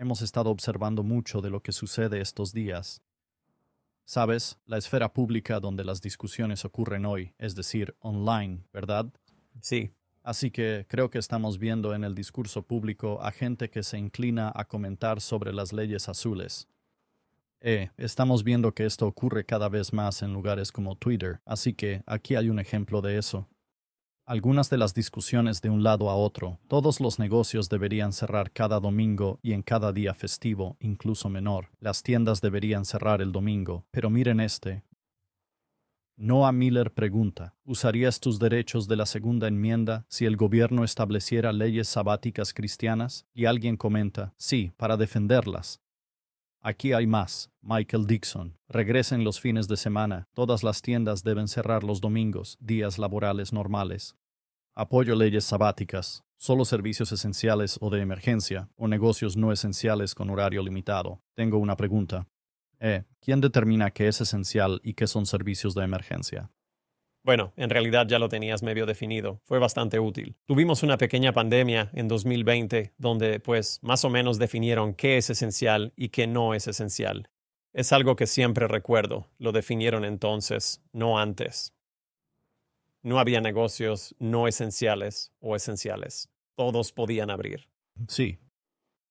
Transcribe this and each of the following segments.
hemos estado observando mucho de lo que sucede estos días. Sabes, la esfera pública donde las discusiones ocurren hoy, es decir, online, ¿verdad? Sí, Así que creo que estamos viendo en el discurso público a gente que se inclina a comentar sobre las leyes azules. Estamos viendo que esto ocurre cada vez más en lugares como Twitter, así que aquí hay un ejemplo de eso. Algunas de las discusiones de un lado a otro, todos los negocios deberían cerrar cada domingo y en cada día festivo, incluso menor. Las tiendas deberían cerrar el domingo, pero miren este. Noah Miller pregunta, ¿usarías tus derechos de la segunda enmienda si el gobierno estableciera leyes sabáticas cristianas? Y alguien comenta, sí, para defenderlas. Aquí hay más. Michael Dixon. Regresen los fines de semana. Todas las tiendas deben cerrar los domingos, días laborales normales. Apoyo leyes sabáticas. Solo servicios esenciales o de emergencia, o negocios no esenciales con horario limitado. Tengo una pregunta. ¿Quién determina qué es esencial y qué son servicios de emergencia? bueno, en realidad ya lo tenías medio definido. Fue bastante útil. Tuvimos una pequeña pandemia en 2020 donde, pues, más o menos definieron qué es esencial y qué no es esencial. Es algo que siempre recuerdo. Lo definieron entonces, no antes. No había negocios no esenciales o esenciales. Todos podían abrir. Sí.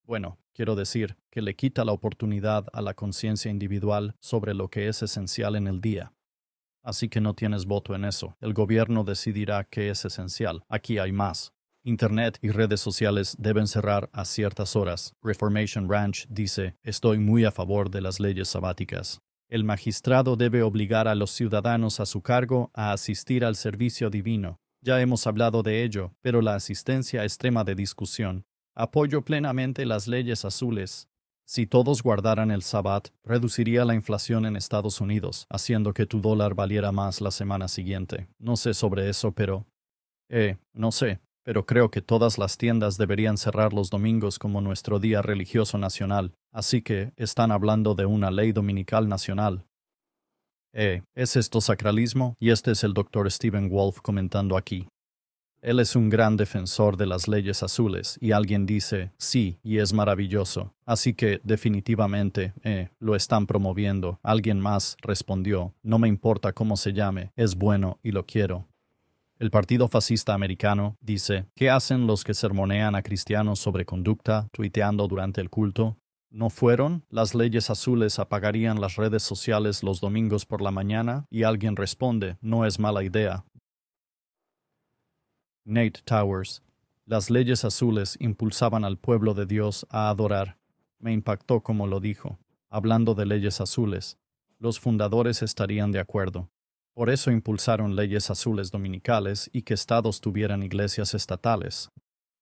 Bueno, quiero decir que le quita la oportunidad a la conciencia individual sobre lo que es esencial en el día. Así que no tienes voto en eso. El gobierno decidirá qué es esencial. Aquí hay más. Internet y redes sociales deben cerrar a ciertas horas. Reformation Ranch dice, estoy muy a favor de las leyes sabáticas. El magistrado debe obligar a los ciudadanos a su cargo a asistir al servicio divino. Ya hemos hablado de ello, pero la asistencia extrema de discusión. Apoyo plenamente las leyes azules. Si todos guardaran el Sabbat, reduciría la inflación en Estados Unidos, haciendo que tu dólar valiera más la semana siguiente. No sé sobre eso, pero... no sé, pero creo que todas las tiendas deberían cerrar los domingos como nuestro día religioso nacional, así que están hablando de una ley dominical nacional. ¿Es esto sacralismo? Y este es el Dr. Stephen Wolf comentando aquí. Él es un gran defensor de las leyes azules y alguien dice, sí, y es maravilloso. Así que definitivamente, lo están promoviendo. Alguien más respondió, no me importa cómo se llame, es bueno y lo quiero. El Partido Fascista Americano dice, ¿qué hacen los que sermonean a cristianos sobre conducta, tuiteando durante el culto? ¿No fueron? Las leyes azules apagarían las redes sociales los domingos por la mañana y alguien responde, no es mala idea. Nate Towers. Las leyes azules impulsaban al pueblo de Dios a adorar. Me impactó como lo dijo. Hablando de leyes azules, los fundadores estarían de acuerdo. Por eso impulsaron leyes azules dominicales y que estados tuvieran iglesias estatales.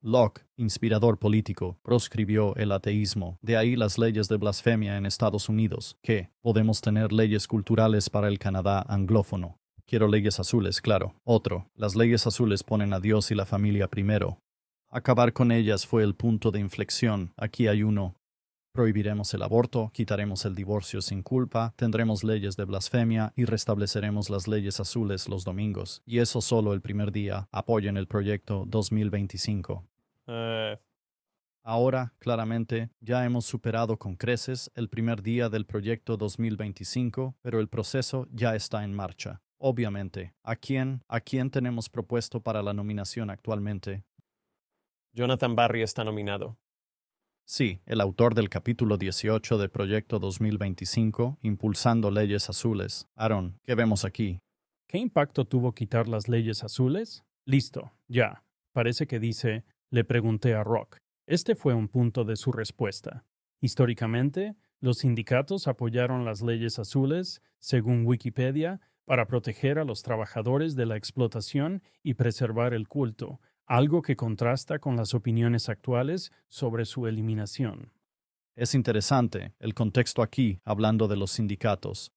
Locke, inspirador político, proscribió el ateísmo. De ahí las leyes de blasfemia en Estados Unidos, que podemos tener leyes culturales para el Canadá anglófono. Quiero leyes azules, claro. Otro, las leyes azules ponen a Dios y la familia primero. Acabar con ellas fue el punto de inflexión. Aquí hay uno. Prohibiremos el aborto, quitaremos el divorcio sin culpa, tendremos leyes de blasfemia y restableceremos las leyes azules los domingos. Y eso solo el primer día. Apoyen el proyecto 2025. Ahora, claramente, ya hemos superado con creces el primer día del proyecto 2025, pero el proceso ya está en marcha. Obviamente, ¿a quién tenemos propuesto para la nominación actualmente? Jonathan Barry está nominado. Sí, el autor del capítulo 18 del proyecto 2025, impulsando leyes azules. Aaron, ¿qué vemos aquí? ¿Qué impacto tuvo quitar las leyes azules? Listo, ya. Parece que dice, le pregunté a Rock. Este fue un punto de su respuesta. Históricamente, los sindicatos apoyaron las leyes azules, según Wikipedia, para proteger a los trabajadores de la explotación y preservar el culto, algo que contrasta con las opiniones actuales sobre su eliminación. Es interesante el contexto aquí, hablando de los sindicatos.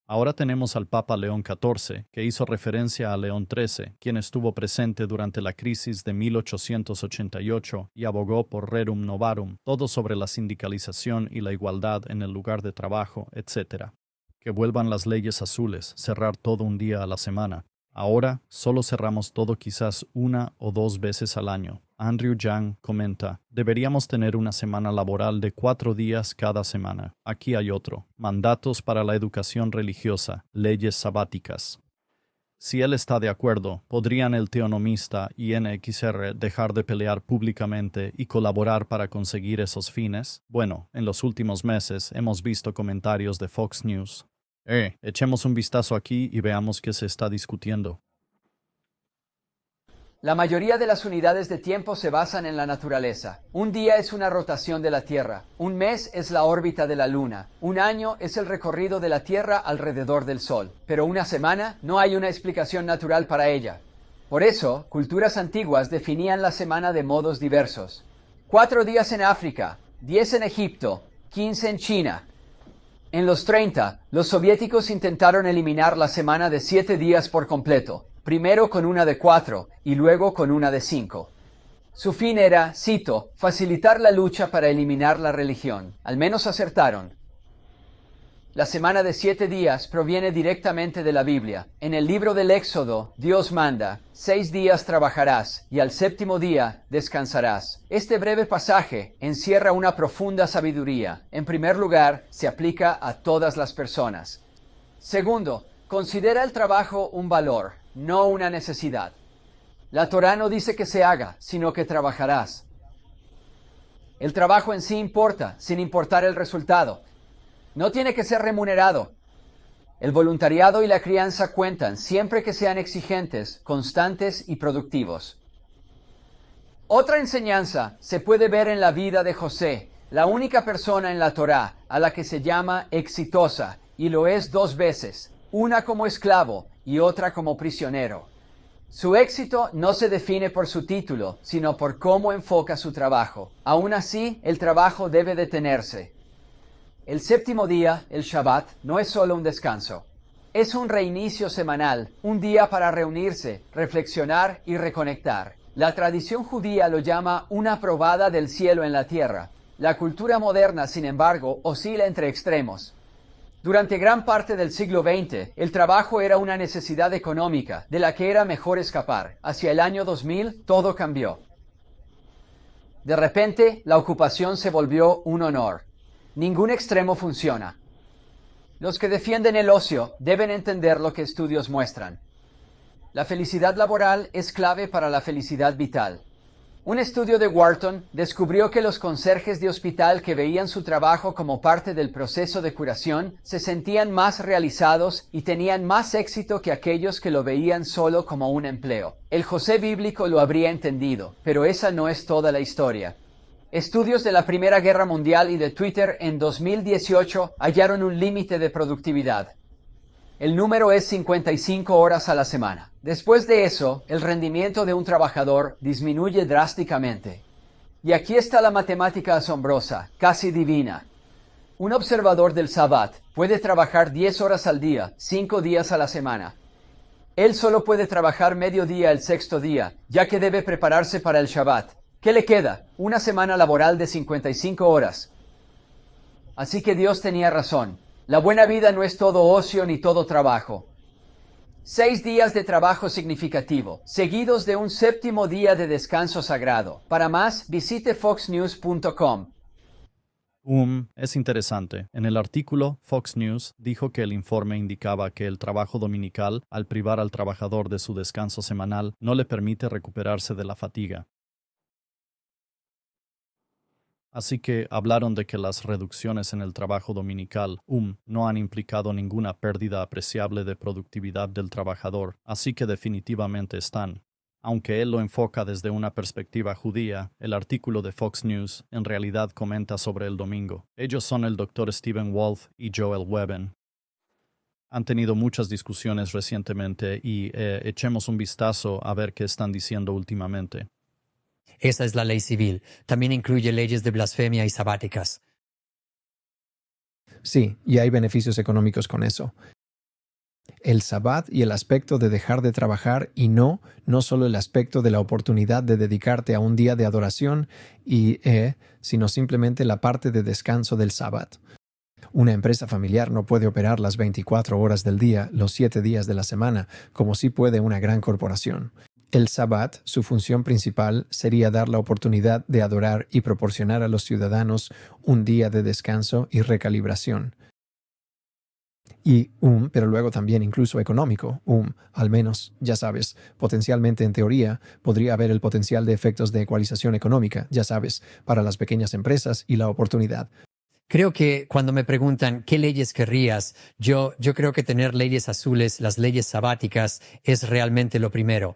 Ahora tenemos al Papa León XIV, que hizo referencia a León XIII, quien estuvo presente durante la crisis de 1888 y abogó por rerum novarum, todo sobre la sindicalización y la igualdad en el lugar de trabajo, etc. Que vuelvan las leyes azules, cerrar todo un día a la semana. Ahora solo cerramos todo quizás 1 o 2 veces al año. Andrew Yang comenta, deberíamos tener una semana laboral de 4 días cada semana. Aquí hay otro. Mandatos para la educación religiosa, leyes sabáticas. Si él está de acuerdo, ¿podrían el teonomista y NXR dejar de pelear públicamente y colaborar para conseguir esos fines? Bueno, en los últimos meses hemos visto comentarios de Fox News. Echemos un vistazo aquí y veamos qué se está discutiendo. La mayoría de las unidades de tiempo se basan en la naturaleza. Un día es una rotación de la Tierra, un mes es la órbita de la Luna, un año es el recorrido de la Tierra alrededor del Sol, pero una semana no hay una explicación natural para ella. Por eso, culturas antiguas definían la semana de modos diversos. 4 días en África, 10 en Egipto, 15 en China. En los 30, los soviéticos intentaron eliminar la semana de 7 días por completo. Primero con una de 4 y luego con una de 5. Su fin era, cito, facilitar la lucha para eliminar la religión. Al menos acertaron. La semana de 7 días proviene directamente de la Biblia. En el libro del Éxodo, Dios manda, 6 días trabajarás y al 7º día descansarás. Este breve pasaje encierra una profunda sabiduría. En primer lugar, se aplica a todas las personas. Segundo, considera el trabajo un valor, no una necesidad. La Torá no dice que se haga, sino que trabajarás. El trabajo en sí importa, sin importar el resultado. No tiene que ser remunerado. El voluntariado y la crianza cuentan siempre que sean exigentes, constantes y productivos. Otra enseñanza se puede ver en la vida de José, la única persona en la Torá a la que se llama exitosa, y lo es 2 veces, una como esclavo y otra como prisionero. Su éxito no se define por su título, sino por cómo enfoca su trabajo. Aún así, el trabajo debe detenerse. El 7º día, el Shabbat, no es solo un descanso. Es un reinicio semanal, un día para reunirse, reflexionar y reconectar. La tradición judía lo llama una probada del cielo en la tierra. La cultura moderna, sin embargo, oscila entre extremos. Durante gran parte del siglo XX, el trabajo era una necesidad económica, de la que era mejor escapar. Hacia el año 2000, todo cambió. De repente, la ocupación se volvió un honor. Ningún extremo funciona. Los que defienden el ocio deben entender lo que estudios muestran. La felicidad laboral es clave para la felicidad vital. Un estudio de Wharton descubrió que los conserjes de hospital que veían su trabajo como parte del proceso de curación se sentían más realizados y tenían más éxito que aquellos que lo veían solo como un empleo. El José bíblico lo habría entendido, pero esa no es toda la historia. Estudios de la Primera Guerra Mundial y de Twitter en 2018 hallaron un límite de productividad. El número es 55 horas a la semana. Después de eso, el rendimiento de un trabajador disminuye drásticamente. Y aquí está la matemática asombrosa, casi divina. Un observador del Sabbat puede trabajar 10 horas al día, 5 días a la semana. Él solo puede trabajar medio día el 6º día, ya que debe prepararse para el Shabbat. ¿Qué le queda? Una semana laboral de 55 horas. Así que Dios tenía razón. La buena vida no es todo ocio ni todo trabajo. 6 días de trabajo significativo, seguidos de un 7º día de descanso sagrado. Para más, visite foxnews.com. Es interesante. En el artículo, Fox News dijo que el informe indicaba que el trabajo dominical, al privar al trabajador de su descanso semanal, no le permite recuperarse de la fatiga. Así que hablaron de que las reducciones en el trabajo dominical, no han implicado ninguna pérdida apreciable de productividad del trabajador, así que definitivamente están. Aunque él lo enfoca desde una perspectiva judía, el artículo de Fox News en realidad comenta sobre el domingo. Ellos son el Dr. Stephen Wolf y Joel Weben. Han tenido muchas discusiones recientemente y echemos un vistazo a ver qué están diciendo últimamente. Esa es la ley civil. También incluye leyes de blasfemia y sabáticas. Sí, y hay beneficios económicos con eso. El Sabbat y el aspecto de dejar de trabajar y no solo el aspecto de la oportunidad de dedicarte a un día de adoración sino simplemente la parte de descanso del Sabbat. Una empresa familiar no puede operar las 24 horas del día, los 7 días de la semana, como sí puede una gran corporación. El Sabbat, su función principal, sería dar la oportunidad de adorar y proporcionar a los ciudadanos un día de descanso y recalibración. Y pero luego también incluso económico, al menos, ya sabes, potencialmente en teoría, podría haber el potencial de efectos de ecualización económica, ya sabes, para las pequeñas empresas y la oportunidad. Creo que cuando me preguntan qué leyes querrías, yo creo que tener leyes azules, las leyes sabáticas, es realmente lo primero.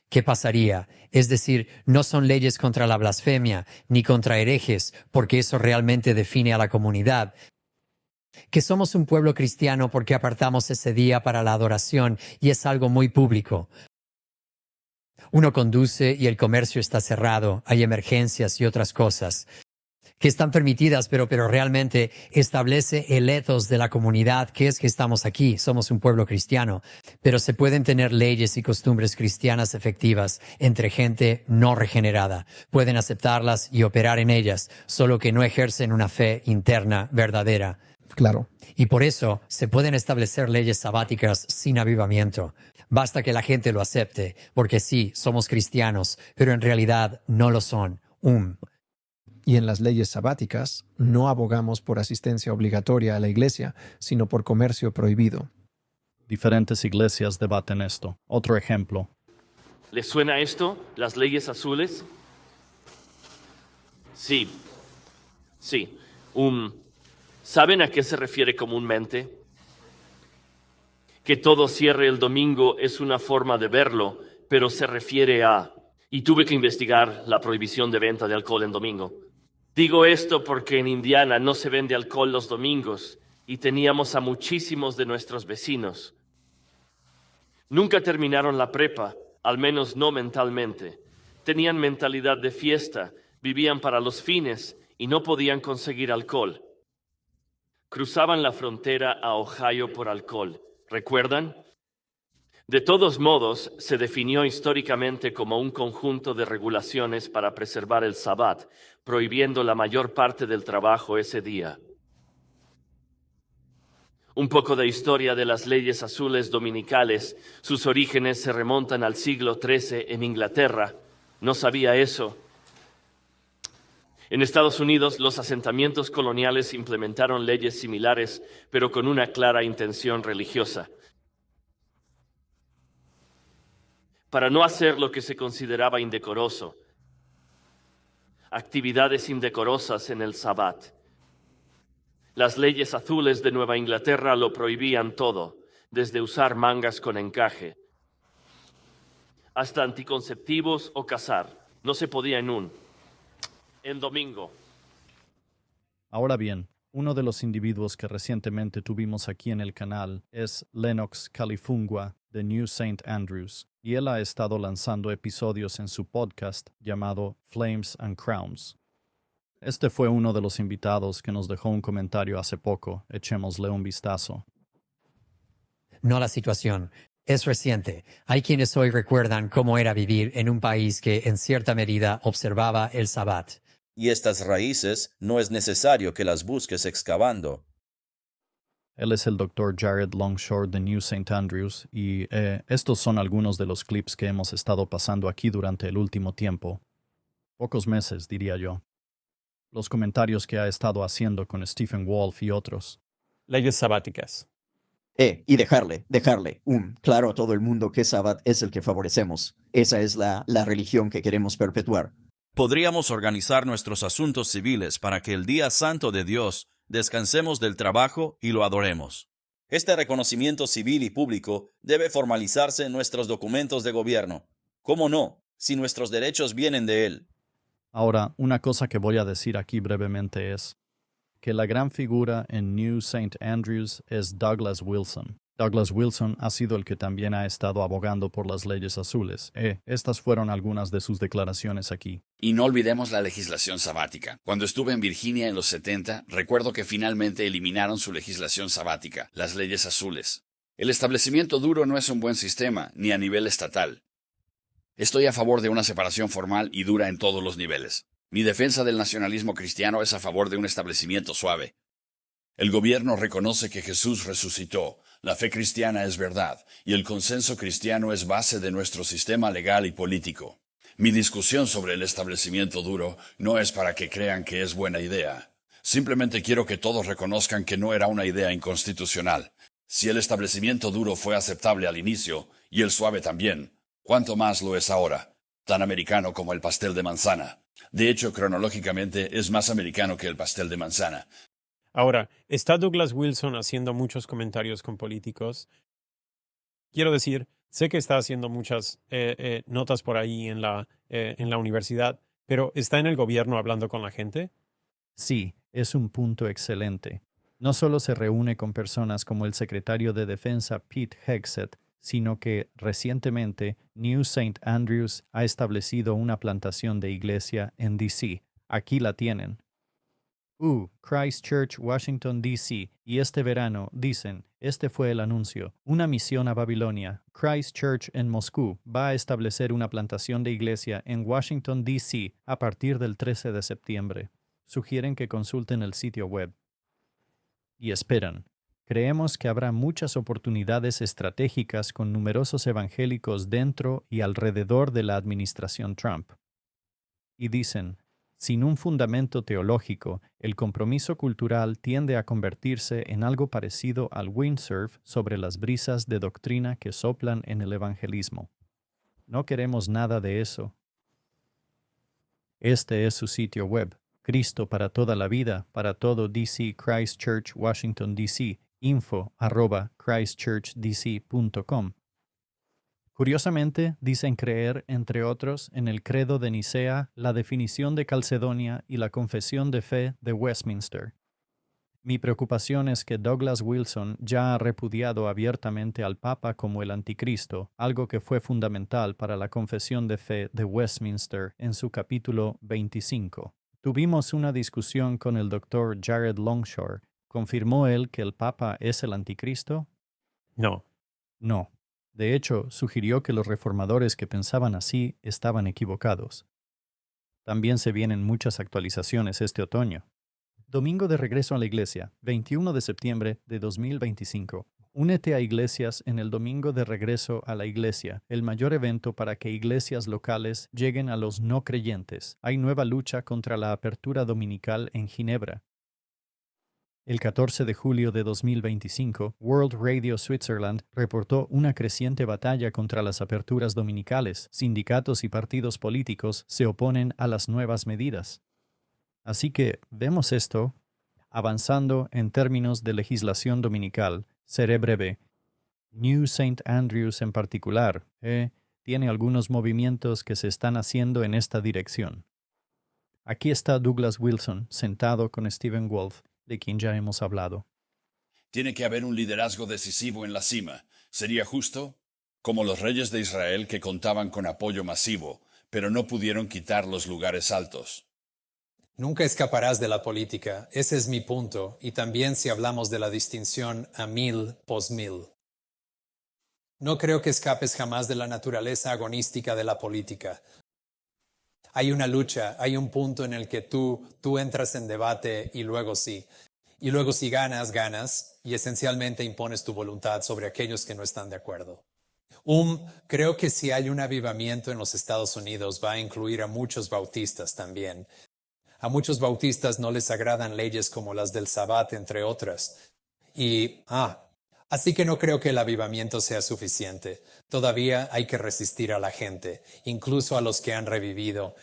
¿Qué pasaría? Es decir, no son leyes contra la blasfemia ni contra herejes, porque eso realmente define a la comunidad. Que somos un pueblo cristiano porque apartamos ese día para la adoración y es algo muy público. Uno conduce y el comercio está cerrado, hay emergencias y otras cosas que están permitidas, pero realmente establece el ethos de la comunidad, que es que estamos aquí, somos un pueblo cristiano, pero se pueden tener leyes y costumbres cristianas efectivas entre gente no regenerada. Pueden aceptarlas y operar en ellas, solo que no ejercen una fe interna verdadera. Claro. Y por eso se pueden establecer leyes sabáticas sin avivamiento. Basta que la gente lo acepte, porque sí, somos cristianos, pero en realidad no lo son. Y en las leyes sabáticas no abogamos por asistencia obligatoria a la iglesia, sino por comercio prohibido. Diferentes iglesias debaten esto. Otro ejemplo. ¿Les suena esto? ¿Las leyes azules? Sí. ¿Saben a qué se refiere comúnmente? Que todo cierre el domingo es una forma de verlo, pero se refiere a... Y tuve que investigar la prohibición de venta de alcohol en domingo. Digo esto porque en Indiana no se vende alcohol los domingos y teníamos a muchísimos de nuestros vecinos. Nunca terminaron la prepa, al menos no mentalmente. Tenían mentalidad de fiesta, vivían para los fines y no podían conseguir alcohol. Cruzaban la frontera a Ohio por alcohol. ¿Recuerdan? De todos modos, se definió históricamente como un conjunto de regulaciones para preservar el Sabbat, prohibiendo la mayor parte del trabajo ese día. Un poco de historia de las leyes azules dominicales. Sus orígenes se remontan al siglo XIII en Inglaterra. ¿No sabía eso? En Estados Unidos, los asentamientos coloniales implementaron leyes similares, pero con una clara intención religiosa. Para no hacer lo que se consideraba indecoroso, actividades indecorosas en el Sabbat. Las leyes azules de Nueva Inglaterra lo prohibían todo, desde usar mangas con encaje hasta anticonceptivos o cazar. No se podía en domingo. Ahora bien, uno de los individuos que recientemente tuvimos aquí en el canal es Lennox Califungua de New St. Andrews, y él ha estado lanzando episodios en su podcast llamado Flames and Crowns. Este fue uno de los invitados que nos dejó un comentario hace poco. Echémosle un vistazo. No la situación. Es reciente. Hay quienes hoy recuerdan cómo era vivir en un país que en cierta medida observaba el Sabbat. Y estas raíces no es necesario que las busques excavando. Él es el Dr. Jared Longshore de New St. Andrews y estos son algunos de los clips que hemos estado pasando aquí durante el último tiempo. Pocos meses, diría yo. Los comentarios que ha estado haciendo con Stephen Wolf y otros. Leyes sabáticas. Y dejarle. Claro a todo el mundo que Sabbat es el que favorecemos. Esa es la religión que queremos perpetuar. Podríamos organizar nuestros asuntos civiles para que el día santo de Dios descansemos del trabajo y lo adoremos. Este reconocimiento civil y público debe formalizarse en nuestros documentos de gobierno. ¿Cómo no? Si nuestros derechos vienen de él. Ahora, una cosa que voy a decir aquí brevemente es que la gran figura en New St. Andrews es Douglas Wilson. Douglas Wilson ha sido el que también ha estado abogando por las leyes azules. Estas fueron algunas de sus declaraciones aquí. Y no olvidemos la legislación sabática. Cuando estuve en Virginia en los 70, recuerdo que finalmente eliminaron su legislación sabática, las leyes azules. El establecimiento duro no es un buen sistema, ni a nivel estatal. Estoy a favor de una separación formal y dura en todos los niveles. Mi defensa del nacionalismo cristiano es a favor de un establecimiento suave. El gobierno reconoce que Jesús resucitó, la fe cristiana es verdad, y el consenso cristiano es base de nuestro sistema legal y político. Mi discusión sobre el establecimiento duro no es para que crean que es buena idea. Simplemente quiero que todos reconozcan que no era una idea inconstitucional. Si el establecimiento duro fue aceptable al inicio, y el suave también, ¿cuánto más lo es ahora? Tan americano como el pastel de manzana. De hecho, cronológicamente es más americano que el pastel de manzana. Ahora, está Douglas Wilson haciendo muchos comentarios con políticos. Quiero decir, sé que está haciendo muchas notas por ahí en la universidad, pero ¿está en el gobierno hablando con la gente? Sí, es un punto excelente. No solo se reúne con personas como el secretario de Defensa Pete Hegseth, sino que recientemente New St. Andrews ha establecido una plantación de iglesia en D.C. Aquí la tienen. Christchurch, Washington, D.C. Y este verano, dicen, este fue el anuncio, una misión a Babilonia. Christchurch en Moscú va a establecer una plantación de iglesia en Washington, D.C. a partir del 13 de septiembre. Sugieren que consulten el sitio web. Y esperan. Creemos que habrá muchas oportunidades estratégicas con numerosos evangélicos dentro y alrededor de la administración Trump. Y dicen, sin un fundamento teológico, el compromiso cultural tiende a convertirse en algo parecido al windsurf sobre las brisas de doctrina que soplan en el evangelismo. No queremos nada de eso. Este es su sitio web, Cristo para toda la vida, para todo DC, Christchurch, Washington, D.C., info@christchurchdc.com. Curiosamente, dicen creer, entre otros, en el credo de Nicea, la definición de Calcedonia y la confesión de fe de Westminster. Mi preocupación es que Douglas Wilson ya ha repudiado abiertamente al Papa como el anticristo, algo que fue fundamental para la confesión de fe de Westminster en su capítulo 25. Tuvimos una discusión con el Dr. Jared Longshore. ¿Confirmó él que el Papa es el anticristo? No. No. De hecho, sugirió que los reformadores que pensaban así estaban equivocados. También se vienen muchas actualizaciones este otoño. Domingo de regreso a la iglesia, 21 de septiembre de 2025. Únete a Iglesias en el Domingo de regreso a la iglesia, el mayor evento para que iglesias locales lleguen a los no creyentes. Hay nueva lucha contra la apertura dominical en Ginebra. El 14 de julio de 2025, World Radio Switzerland reportó una creciente batalla contra las aperturas dominicales. Sindicatos y partidos políticos se oponen a las nuevas medidas. Así que vemos esto avanzando en términos de legislación dominical. Seré breve. New St. Andrews en particular tiene algunos movimientos que se están haciendo en esta dirección. Aquí está Douglas Wilson sentado con Stephen Wolf, de quien ya hemos hablado. Tiene que haber un liderazgo decisivo en la cima. ¿Sería justo? Como los reyes de Israel que contaban con apoyo masivo, pero no pudieron quitar los lugares altos. Nunca escaparás de la política, ese es mi punto, y también si hablamos de la distinción a 1000 pos 1000. No creo que escapes jamás de la naturaleza agonística de la política. Hay una lucha, hay un punto en el que tú entras en debate y luego sí. Y luego si ganas, ganas, y esencialmente impones tu voluntad sobre aquellos que no están de acuerdo. Creo que si hay un avivamiento en los Estados Unidos va a incluir a muchos bautistas también. A muchos bautistas no les agradan leyes como las del Sabbat, entre otras. Así que no creo que el avivamiento sea suficiente. Todavía hay que resistir a la gente, incluso a los que han revivido.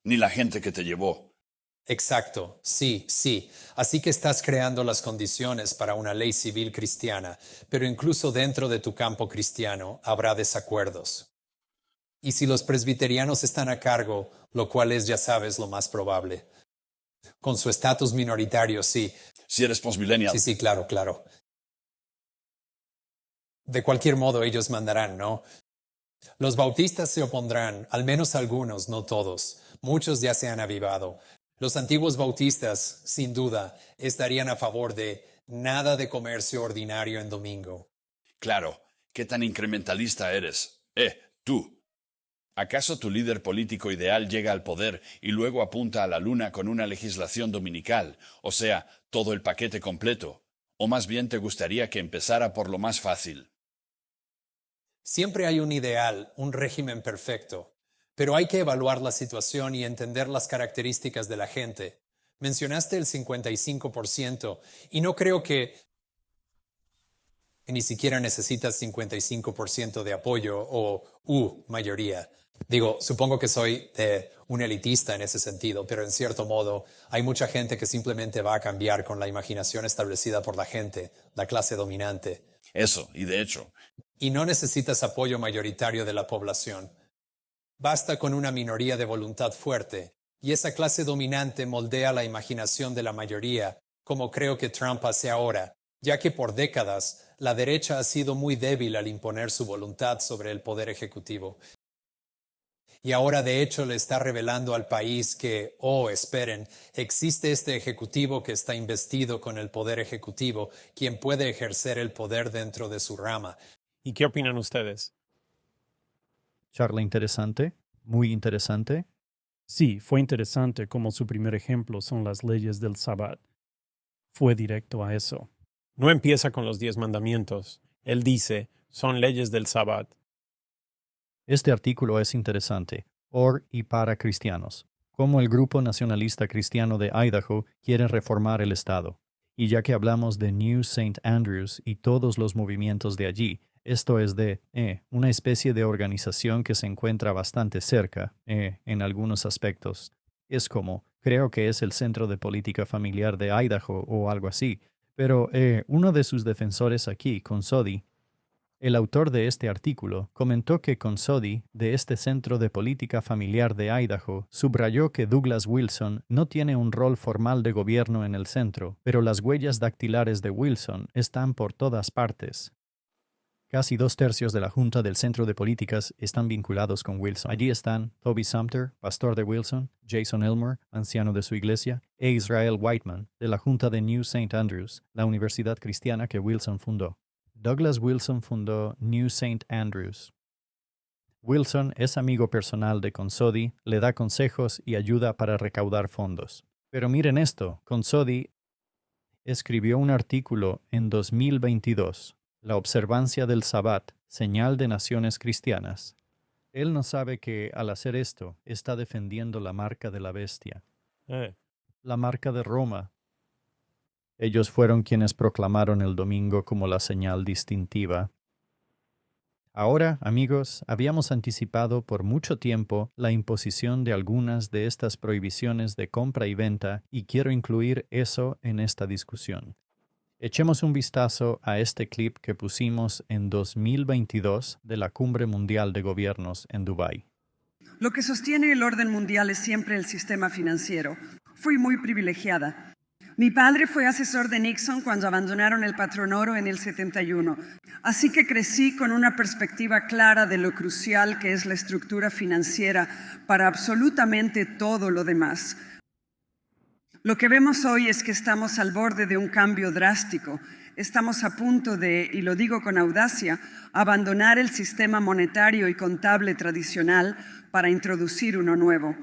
Ni la gente que te llevó. Exacto, sí. Así que estás creando las condiciones para una ley civil cristiana, pero incluso dentro de tu campo cristiano habrá desacuerdos. Y si los presbiterianos están a cargo, lo cual es, ya sabes, lo más probable. Con su estatus minoritario, sí. Si eres postmillennial. Sí, claro. De cualquier modo, ellos mandarán, ¿no? Los bautistas se opondrán, al menos algunos, no todos. Muchos ya se han avivado. Los antiguos bautistas, sin duda, estarían a favor de nada de comercio ordinario en domingo. Claro, ¿qué tan incrementalista eres? Tú. ¿Acaso tu líder político ideal llega al poder y luego apunta a la luna con una legislación dominical, o sea, todo el paquete completo? ¿O más bien te gustaría que empezara por lo más fácil? Siempre hay un ideal, un régimen perfecto, pero hay que evaluar la situación y entender las características de la gente. Mencionaste el 55% y no creo que ni siquiera necesitas 55% de apoyo o mayoría. Digo, supongo que soy un elitista en ese sentido, pero en cierto modo hay mucha gente que simplemente va a cambiar con la imaginación establecida por la gente, la clase dominante. Eso, y de hecho, Y no necesitas apoyo mayoritario de la población. Basta con una minoría de voluntad fuerte, y esa clase dominante moldea la imaginación de la mayoría, como creo que Trump hace ahora, ya que por décadas la derecha ha sido muy débil al imponer su voluntad sobre el poder ejecutivo. Y ahora de hecho le está revelando al país que, esperen, existe este ejecutivo que está investido con el poder ejecutivo, quien puede ejercer el poder dentro de su rama. ¿Y qué opinan ustedes? Charla interesante, muy interesante. Sí, fue interesante como su primer ejemplo son las leyes del Sabbat. Fue directo a eso. No empieza con los 10 mandamientos. Él dice, son leyes del Sabbat. Este artículo es interesante, por y para cristianos, cómo el grupo nacionalista cristiano de Idaho quiere reformar el Estado. Y ya que hablamos de New St. Andrews y todos los movimientos de allí, esto es de una especie de organización que se encuentra bastante cerca, en algunos aspectos. Es como, creo que es el Centro de Política Familiar de Idaho o algo así, pero uno de sus defensores aquí, Consodi, el autor de este artículo, comentó que Consodi, de este Centro de Política Familiar de Idaho, subrayó que Douglas Wilson no tiene un rol formal de gobierno en el centro, pero las huellas dactilares de Wilson están por todas partes. Casi 2/3 de la Junta del Centro de Políticas están vinculados con Wilson. Allí están Toby Sumter, pastor de Wilson, Jason Elmore, anciano de su iglesia, e Israel Whiteman, de la Junta de New St. Andrews, la universidad cristiana que Wilson fundó. Douglas Wilson fundó New St. Andrews. Wilson es amigo personal de Consodi, le da consejos y ayuda para recaudar fondos. Pero miren esto, Consodi escribió un artículo en 2022, La observancia del Sabbat, señal de naciones cristianas. Él no sabe que, al hacer esto, está defendiendo la marca de la bestia, la marca de Roma. Ellos fueron quienes proclamaron el domingo como la señal distintiva. Ahora, amigos, habíamos anticipado por mucho tiempo la imposición de algunas de estas prohibiciones de compra y venta y quiero incluir eso en esta discusión. Echemos un vistazo a este clip que pusimos en 2022 de la Cumbre Mundial de Gobiernos en Dubái. Lo que sostiene el orden mundial es siempre el sistema financiero. Fui muy privilegiada. Mi padre fue asesor de Nixon cuando abandonaron el patrón oro en el 71, así que crecí con una perspectiva clara de lo crucial que es la estructura financiera para absolutamente todo lo demás. Lo que vemos hoy es que estamos al borde de un cambio drástico. Estamos a punto de, y lo digo con audacia, abandonar el sistema monetario y contable tradicional para introducir uno nuevo.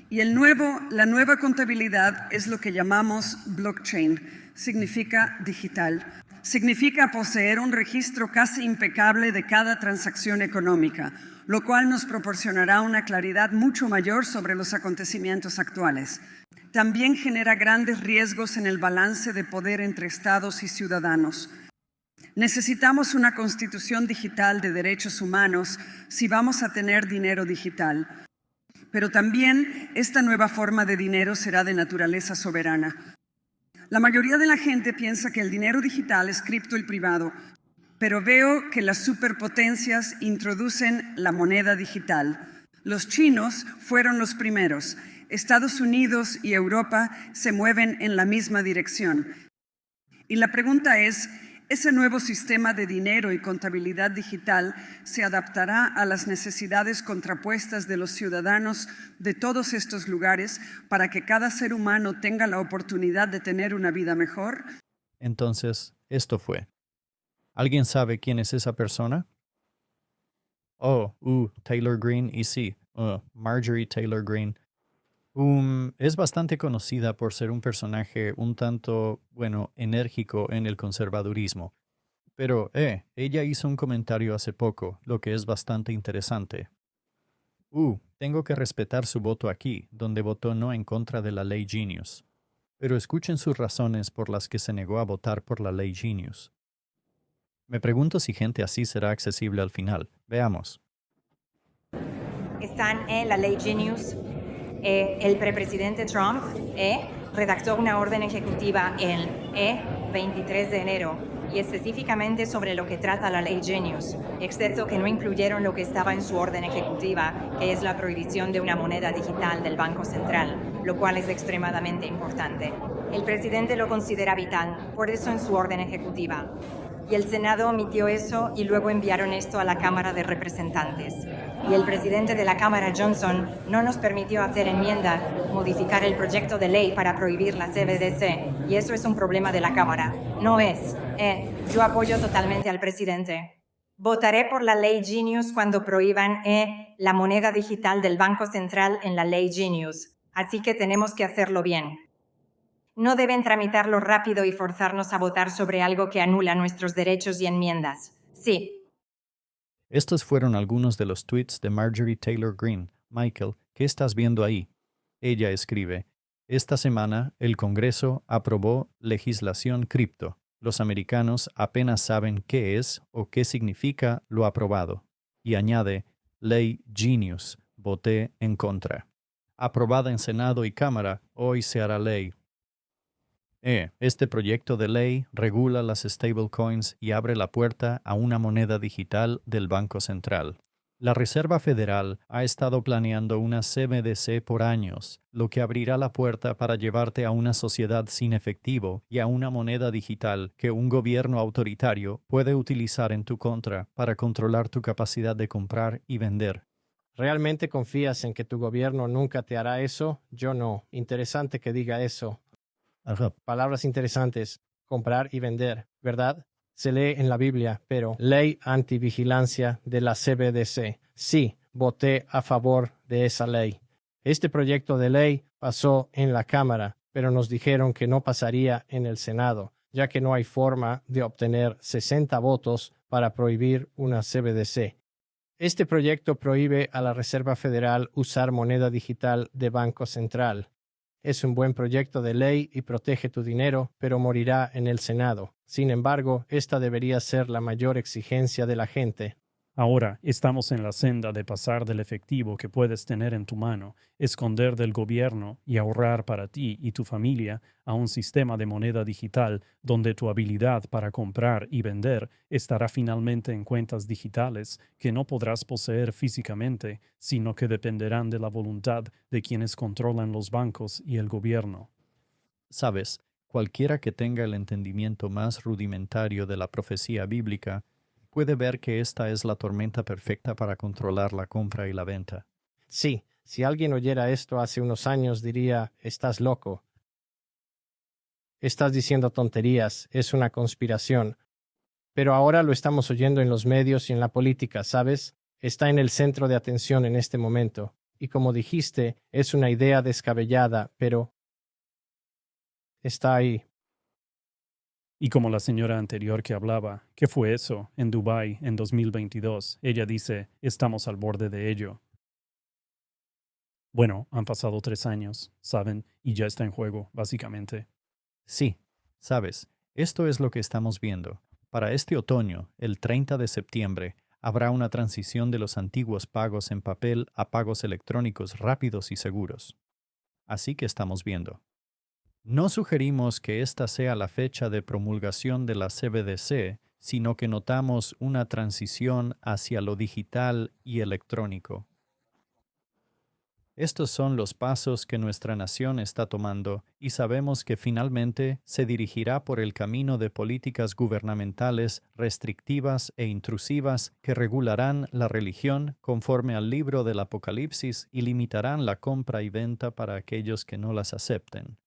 Y la nueva contabilidad es lo que llamamos blockchain, significa digital. Significa poseer un registro casi impecable de cada transacción económica, lo cual nos proporcionará una claridad mucho mayor sobre los acontecimientos actuales. También genera grandes riesgos en el balance de poder entre estados y ciudadanos. Necesitamos una constitución digital de derechos humanos si vamos a tener dinero digital. Pero también esta nueva forma de dinero será de naturaleza soberana. La mayoría de la gente piensa que el dinero digital es cripto y privado, pero veo que las superpotencias introducen la moneda digital. Los chinos fueron los primeros. Estados Unidos y Europa se mueven en la misma dirección. Y la pregunta es, ¿ese nuevo sistema de dinero y contabilidad digital se adaptará a las necesidades contrapuestas de los ciudadanos de todos estos lugares para que cada ser humano tenga la oportunidad de tener una vida mejor? Entonces, esto fue. ¿Alguien sabe quién es esa persona? Taylor Greene, y sí, Marjorie Taylor Greene. Es bastante conocida por ser un personaje un tanto, enérgico en el conservadurismo. Pero, ella hizo un comentario hace poco, lo que es bastante interesante. Tengo que respetar su voto aquí, donde votó no en contra de la ley Genius. Pero escuchen sus razones por las que se negó a votar por la ley Genius. Me pregunto si gente así será accesible al final. Veamos. Están en la ley Genius. El presidente Trump redactó una orden ejecutiva el 23 de enero y específicamente sobre lo que trata la ley Genius, excepto que no incluyeron lo que estaba en su orden ejecutiva, que es la prohibición de una moneda digital del Banco Central, lo cual es extremadamente importante. El presidente lo considera vital, por eso en su orden ejecutiva. Y el Senado omitió eso y luego enviaron esto a la Cámara de Representantes. Y el presidente de la Cámara, Johnson, no nos permitió hacer enmienda, modificar el proyecto de ley para prohibir la CBDC. Y eso es un problema de la Cámara. No es. Yo apoyo totalmente al presidente. Votaré por la ley Genius cuando prohíban la moneda digital del Banco Central en la ley Genius. Así que tenemos que hacerlo bien. No deben tramitarlo rápido y forzarnos a votar sobre algo que anula nuestros derechos y enmiendas. Sí. Estos fueron algunos de los tweets de Marjorie Taylor Greene. Michael, ¿qué estás viendo ahí? Ella escribe: esta semana el Congreso aprobó legislación cripto. Los americanos apenas saben qué es o qué significa lo aprobado. Y añade: ley Genius. Voté en contra. Aprobada en Senado y Cámara, hoy se hará ley. Este proyecto de ley regula las stablecoins y abre la puerta a una moneda digital del Banco Central. La Reserva Federal ha estado planeando una CBDC por años, lo que abrirá la puerta para llevarte a una sociedad sin efectivo y a una moneda digital que un gobierno autoritario puede utilizar en tu contra para controlar tu capacidad de comprar y vender. ¿Realmente confías en que tu gobierno nunca te hará eso? Yo no. Interesante que diga eso. Ajá. Palabras interesantes. Comprar y vender, ¿verdad? Se lee en la Biblia, pero ley antivigilancia de la CBDC. Sí, voté a favor de esa ley. Este proyecto de ley pasó en la Cámara, pero nos dijeron que no pasaría en el Senado, ya que no hay forma de obtener 60 votos para prohibir una CBDC. Este proyecto prohíbe a la Reserva Federal usar moneda digital de Banco Central. Es un buen proyecto de ley y protege tu dinero, pero morirá en el Senado. Sin embargo, esta debería ser la mayor exigencia de la gente. Ahora estamos en la senda de pasar del efectivo que puedes tener en tu mano, esconder del gobierno y ahorrar para ti y tu familia a un sistema de moneda digital donde tu habilidad para comprar y vender estará finalmente en cuentas digitales que no podrás poseer físicamente, sino que dependerán de la voluntad de quienes controlan los bancos y el gobierno. Sabes, cualquiera que tenga el entendimiento más rudimentario de la profecía bíblica puede ver que esta es la tormenta perfecta para controlar la compra y la venta. Sí, si alguien oyera esto hace unos años diría, estás loco. Estás diciendo tonterías, es una conspiración. Pero ahora lo estamos oyendo en los medios y en la política, ¿sabes? Está en el centro de atención en este momento. Y como dijiste, es una idea descabellada, pero está ahí. Y como la señora anterior que hablaba, ¿qué fue eso en Dubái en 2022? Ella dice, estamos al borde de ello. Bueno, han pasado 3 años, ¿saben? Y ya está en juego, básicamente. Sí, sabes, esto es lo que estamos viendo. Para este otoño, el 30 de septiembre, habrá una transición de los antiguos pagos en papel a pagos electrónicos rápidos y seguros. Así que estamos viendo. No sugerimos que esta sea la fecha de promulgación de la CBDC, sino que notamos una transición hacia lo digital y electrónico. Estos son los pasos que nuestra nación está tomando y sabemos que finalmente se dirigirá por el camino de políticas gubernamentales restrictivas e intrusivas que regularán la religión conforme al libro del Apocalipsis y limitarán la compra y venta para aquellos que no las acepten.